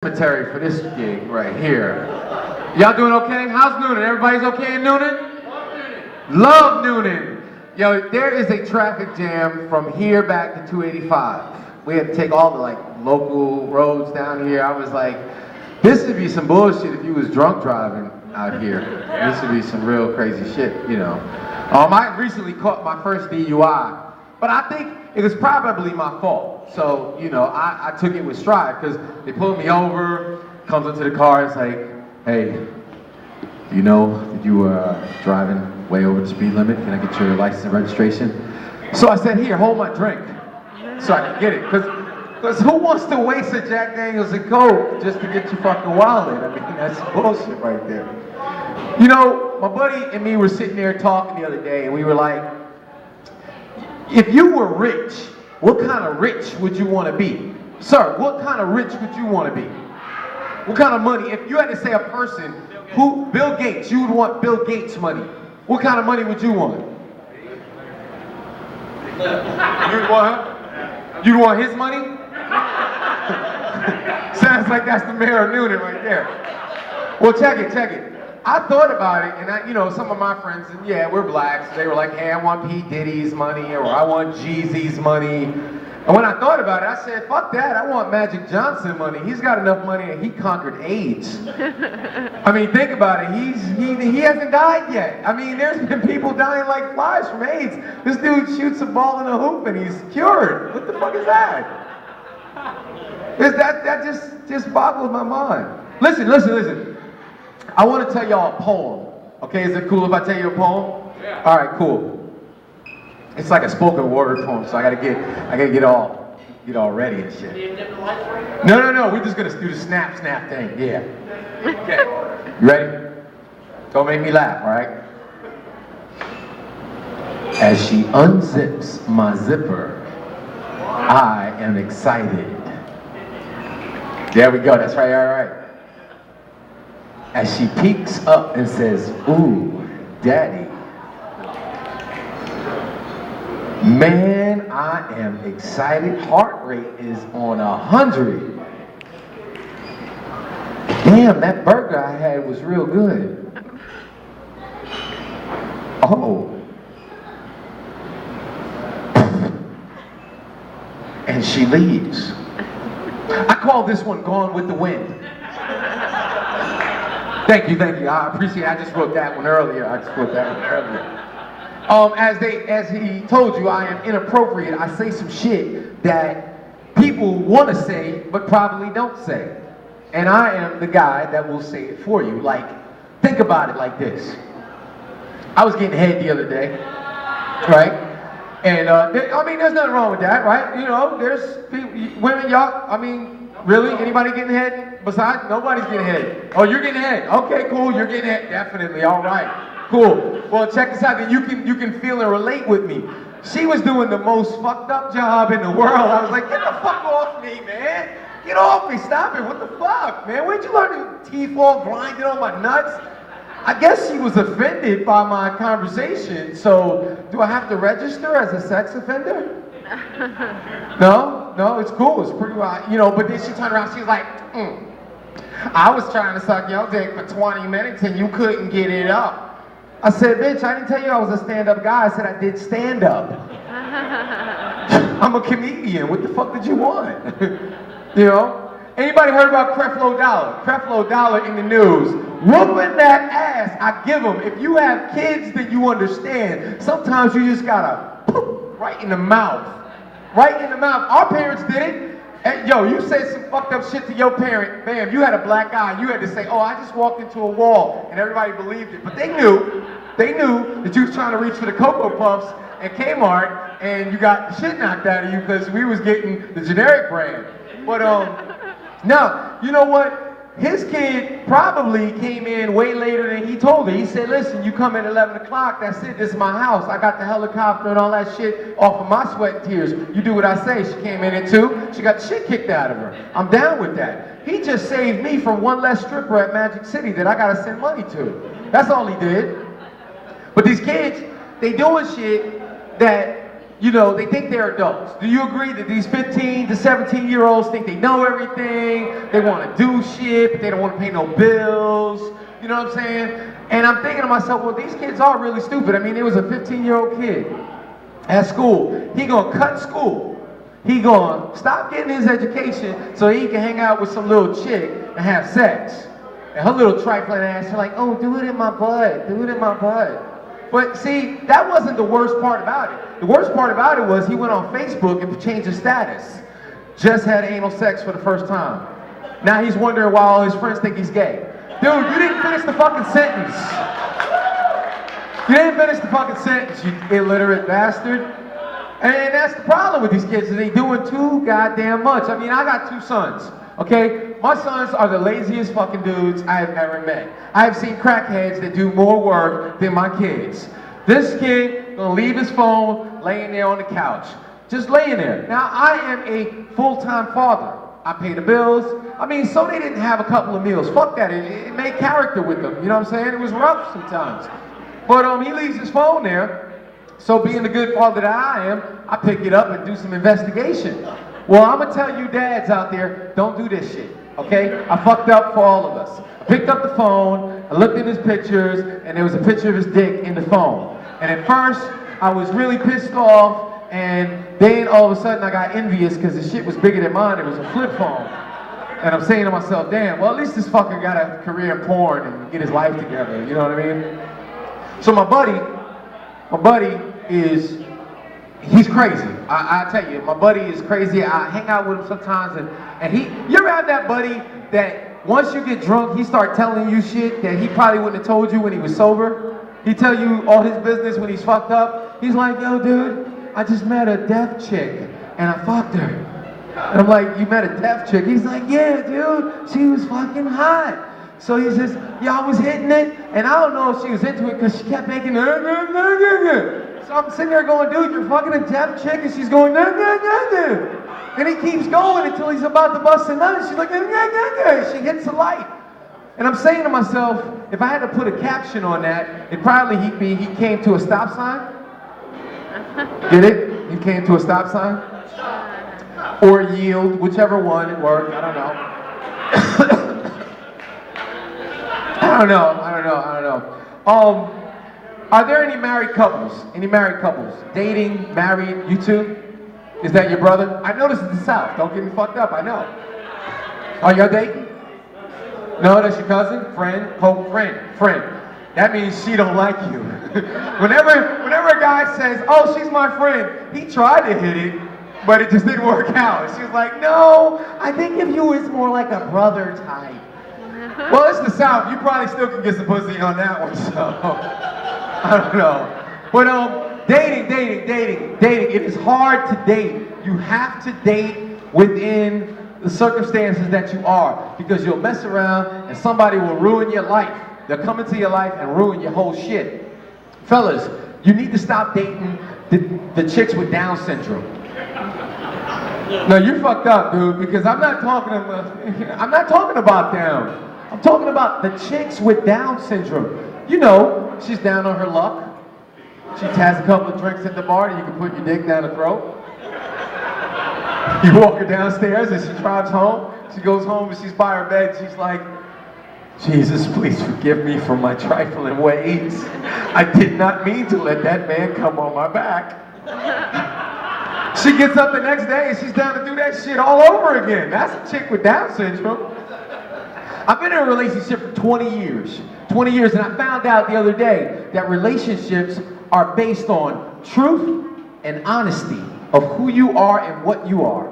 secretary for this gig right here. Y'all doing okay? How's Noonan? Everybody's okay in Noonan? Love Noonan. Yo, there is a traffic jam from here back to 285. We had to take all the local roads down here. I was like, this would be some bullshit if you was drunk driving out here. This would be some real crazy shit, you know. I recently caught my first DUI, but I think it was probably my fault. So, you know, I took it with stride because they pulled me over, comes into the car, it's like, hey, do you know that you were driving way over the speed limit? Can I get your license and registration? So I said, here, hold my drink so I can get it. Because who wants to waste a Jack Daniels and Coke just to get your fucking wallet? I mean, that's bullshit right there. You know, my buddy and me were sitting there talking the other day, and we were like, if you were rich, what kind of rich would you want to be? Sir, what kind of rich would you want to be? What kind of money? If you had to say a person, who, Bill Gates, you would want Bill Gates money. What kind of money would you want? You'd want him? You'd want his money? Sounds like that's the mayor of Noonan right there. Well, check it. I thought about it, and you know, some of my friends, and yeah, we're blacks, so they were like, hey, I want P. Diddy's money, or I want Jeezy's money. And when I thought about it, I said, fuck that, I want Magic Johnson money. He's got enough money and he conquered AIDS. I mean, think about it, he hasn't died yet. I mean, there's been people dying like flies from AIDS. This dude shoots a ball in a hoop and he's cured. What the fuck is that? That just boggles my mind. Listen. I want to tell y'all a poem. Okay, is it cool if I tell you a poem? Yeah. All right, cool. It's like a spoken word poem, so I gotta get all ready and shit. No. We're just gonna do the snap thing. Yeah. Okay. You ready? Don't make me laugh, all right? As she unzips my zipper, I am excited. There we go. That's right. All right. As she peeks up and says, ooh, daddy. Man, I am excited. Heart rate is on 100. Damn, that burger I had was real good. Oh. And she leaves. I call this one Gone with the Wind. Thank you. I appreciate it. I just wrote that one earlier. As he told you, I am inappropriate. I say some shit that people want to say, but probably don't say. And I am the guy that will say it for you. Like, think about it like this. I was getting head the other day, right? And, there's nothing wrong with that, right? You know, there's people, women, y'all, really? Anybody getting head? Besides, nobody's getting head. Oh, you're getting head. Okay, cool, you're getting head. Definitely, all right. Cool. Well, check this out, then you can feel and relate with me. She was doing the most fucked up job in the world. I was like, get the fuck off me, man. Get off me, stop it. What the fuck, man? Where'd you learn to teeth all grinded on my nuts? I guess she was offended by my conversation, so do I have to register as a sex offender? No, it's cool, it's pretty wild, you know, but then she turned around, she was like, I was trying to suck your dick for 20 minutes and you couldn't get it up. I said, bitch, I didn't tell you I was a stand-up guy, I said I did stand-up. I'm a comedian, what the fuck did you want? You know? Anybody heard about Creflo Dollar? Creflo Dollar in the news. Whooping that ass, I give them. If you have kids, then you understand. Sometimes you just gotta poop right in the mouth. Right in the mouth. Our parents did it. And, yo, you said some fucked up shit to your parent. Bam, you had a black eye. You had to say, oh, I just walked into a wall. And everybody believed it. But they knew that you was trying to reach for the Cocoa Puffs at Kmart and you got the shit knocked out of you because we was getting the generic brand. But, now, you know what? His kid probably came in way later than he told her. He said, listen, you come at 11 o'clock, that's it, this is my house. I got the helicopter and all that shit off of my sweat and tears. You do what I say. She came in at 2, she got the shit kicked out of her. I'm down with that. He just saved me from one less stripper at Magic City that I gotta send money to. That's all he did. But these kids, they doing shit that you know, they think they're adults. Do you agree that these 15 to 17-year-olds think they know everything? They want to do shit, but they don't want to pay no bills. You know what I'm saying? And I'm thinking to myself, well, these kids are really stupid. I mean, there was a 15-year-old kid at school. He gonna cut school. He gonna stop getting his education so he can hang out with some little chick and have sex. And her little trifling ass, she's like, oh, do it in my butt, do it in my butt. But see, that wasn't the worst part about it. The worst part about it was he went on Facebook and changed his status. Just had anal sex for the first time. Now he's wondering why all his friends think he's gay. Dude, you didn't finish the fucking sentence. You didn't finish the fucking sentence, you illiterate bastard. And that's the problem with these kids, is they doing too goddamn much. I mean, I got 2 sons, okay? My sons are the laziest fucking dudes I have ever met. I have seen crackheads that do more work than my kids. This kid gonna leave his phone laying there on the couch. Just laying there. Now, I am a full-time father. I pay the bills. I mean, so they didn't have a couple of meals. Fuck that, it made character with them. You know what I'm saying? It was rough sometimes. But he leaves his phone there. So being the good father that I am, I pick it up and do some investigation. Well, I'm gonna tell you dads out there, don't do this shit, okay? I fucked up for all of us. I picked up the phone, I looked at his pictures, and there was a picture of his dick in the phone. And at first, I was really pissed off, and then all of a sudden I got envious because the shit was bigger than mine. It was a flip phone. And I'm saying to myself, damn, well, at least this fucker got a career in porn and get his life together, you know what I mean? So my buddy he's crazy. I tell you, my buddy is crazy. I hang out with him sometimes, and you ever have that buddy that once you get drunk, he start telling you shit that he probably wouldn't have told you when he was sober? He tell you all his business when he's fucked up. He's like, yo, dude, I just met a deaf chick, and I fucked her. And I'm like, you met a deaf chick? He's like, yeah, dude, she was fucking hot. So he says, yeah, I was hitting it, and I don't know if she was into it because she kept making So I'm sitting there going, dude, you're fucking a deaf chick, and she's going, And he keeps going until he's about to bust a nut, and she's like, She hits the light. And I'm saying to myself, if I had to put a caption on that, it'd probably be, he came to a stop sign. Get it? He came to a stop sign? Or yield, whichever one it worked, I don't know. I don't know. Are there any married couples? Any married couples? Dating, married, you two? Is that your brother? I know this is the South. Don't get me fucked up, I know. Are y'all dating? No, that's your cousin? Friend. That means she don't like you. Whenever a guy says, oh, she's my friend, he tried to hit it, but it just didn't work out. She's like, no, I think of you as more like a brother type. Well, it's the South. You probably still can get some pussy on that one, so I don't know. But dating. It is hard to date. You have to date within the circumstances that you are, because you'll mess around and somebody will ruin your life. They'll come into your life and ruin your whole shit. Fellas, you need to stop dating the chicks with Down syndrome. No, you're fucked up, dude, because I'm not talking about them. I'm talking about the chicks with Down syndrome. You know, she's down on her luck. She has a couple of drinks at the bar and you can put your dick down her throat. You walk her downstairs and she drives home. She goes home and she's by her bed. She's like, Jesus, please forgive me for my trifling ways. I did not mean to let that man come on my back. She gets up the next day and she's down to do that shit all over again. That's a chick with Down syndrome. I've been in a relationship for 20 years. 20 years, and I found out the other day that relationships are based on truth and honesty of who you are and what you are.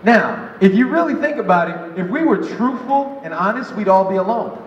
Now, if you really think about it, if we were truthful and honest, we'd all be alone.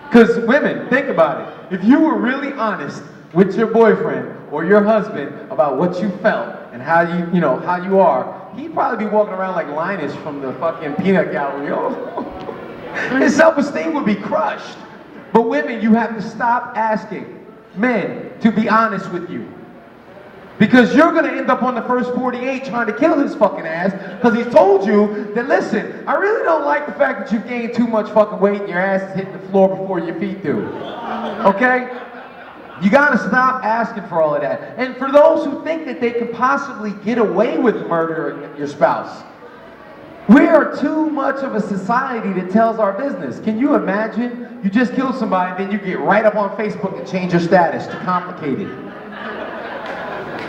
Because women, think about it. If you were really honest with your boyfriend or your husband about what you felt and how you are, he'd probably be walking around like Linus from the fucking peanut gallery. His self-esteem would be crushed. But women, you have to stop asking men to be honest with you. Because you're going to end up on the first 48 trying to kill his fucking ass because he's told you that, listen, I really don't like the fact that you gained too much fucking weight and your ass is hitting the floor before your feet do. Okay? You gotta stop asking for all of that. And for those who think that they could possibly get away with murdering your spouse, we are too much of a society that tells our business. Can you imagine? You just killed somebody, then you get right up on Facebook and change your status to complicated.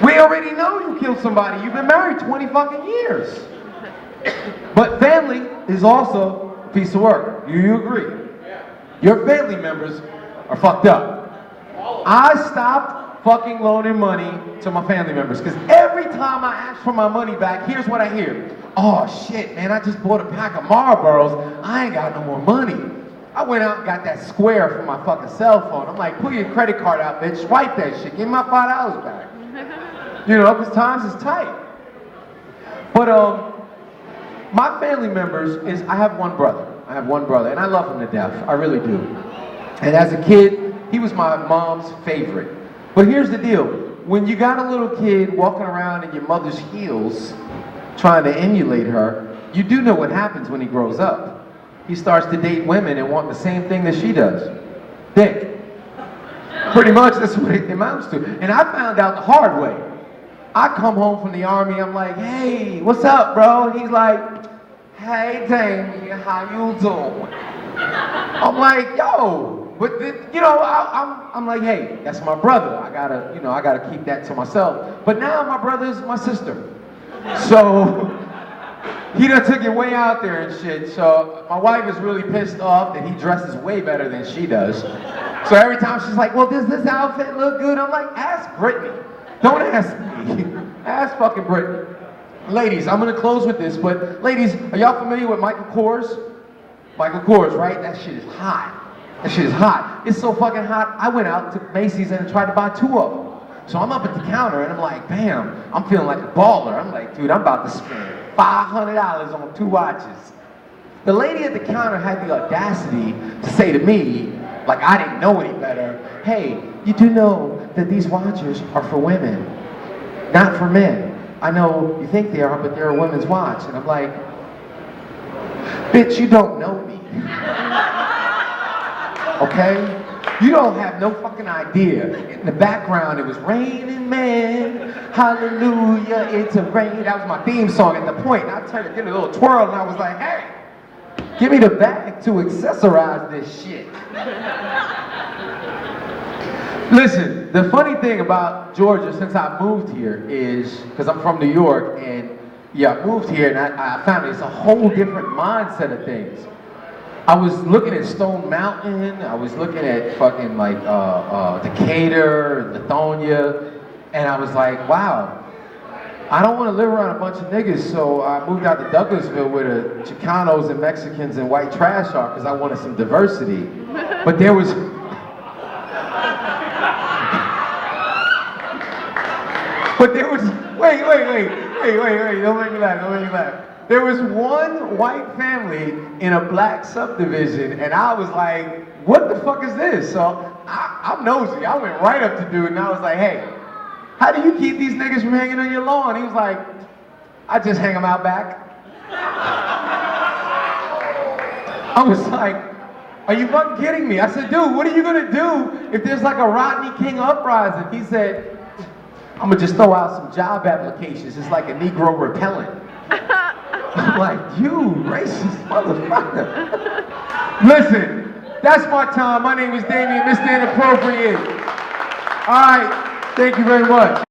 We already know you killed somebody. You've been married 20 fucking years. But family is also a piece of work. Do you agree? Your family members are fucked up. I stopped fucking loaning money to my family members because every time I ask for my money back, here's what I hear. Oh shit, man, I just bought a pack of Marlboros. I ain't got no more money. I went out and got that Square from my fucking cell phone. I'm like, pull your credit card out, bitch. Swipe that shit. Give me my $5 back. You know, because times is tight. But my family members is, I have one brother. And I love him to death. I really do. And as a kid, he was my mom's favorite. But here's the deal. When you got a little kid walking around in your mother's heels, trying to emulate her, you do know what happens when he grows up. He starts to date women and want the same thing that she does. Dick. Pretty much that's what it amounts to. And I found out the hard way. I come home from the army, I'm like, hey, what's up, bro? And he's like, hey, Damion, how you doing? I'm like, yo. But you know, I'm like, hey, that's my brother. I gotta keep that to myself. But now my brother's my sister. So he done took it way out there and shit. So my wife is really pissed off that he dresses way better than she does. So every time she's like, well, does this outfit look good? I'm like, ask Brittany. Don't ask me. Ask fucking Brittany. Ladies, I'm gonna close with this, but ladies, are y'all familiar with Michael Kors? Michael Kors, right? That shit is hot. That shit is hot. It's so fucking hot, I went out to Macy's and tried to buy 2 of them. So I'm up at the counter and I'm like, bam, I'm feeling like a baller. I'm like, dude, I'm about to spend $500 on 2 watches. The lady at the counter had the audacity to say to me, like I didn't know any better, hey, you do know that these watches are for women, not for men. I know you think they are, but they're a women's watch. And I'm like, bitch, you don't know me. Okay? You don't have no fucking idea. In the background, it was raining man, hallelujah, it's a rain. That was my theme song at the point. And I turned to get a little twirl and I was like, hey, give me the bag to accessorize this shit. Listen, the funny thing about Georgia since I moved here is, because I'm from New York, and yeah, I moved here and I found it's a whole different mindset of things. I was looking at Stone Mountain, I was looking at fucking like Decatur, Lithonia, and I was like, wow, I don't want to live around a bunch of niggas, so I moved out to Douglasville where the Chicanos and Mexicans and white trash are because I wanted some diversity. But there was... But there was... Wait, don't make me laugh. There was one white family in a black subdivision, and I was like, what the fuck is this? So I'm nosy. I went right up to dude, and I was like, hey, how do you keep these niggas from hanging on your lawn? He was like, I just hang them out back. I was like, are you fucking kidding me? I said, dude, what are you gonna do if there's like a Rodney King uprising? He said, I'm gonna just throw out some job applications. It's like a Negro repellent. I'm like, you racist motherfucker. Listen, that's my time. My name is Damion, Mr. Inappropriate. All right, thank you very much.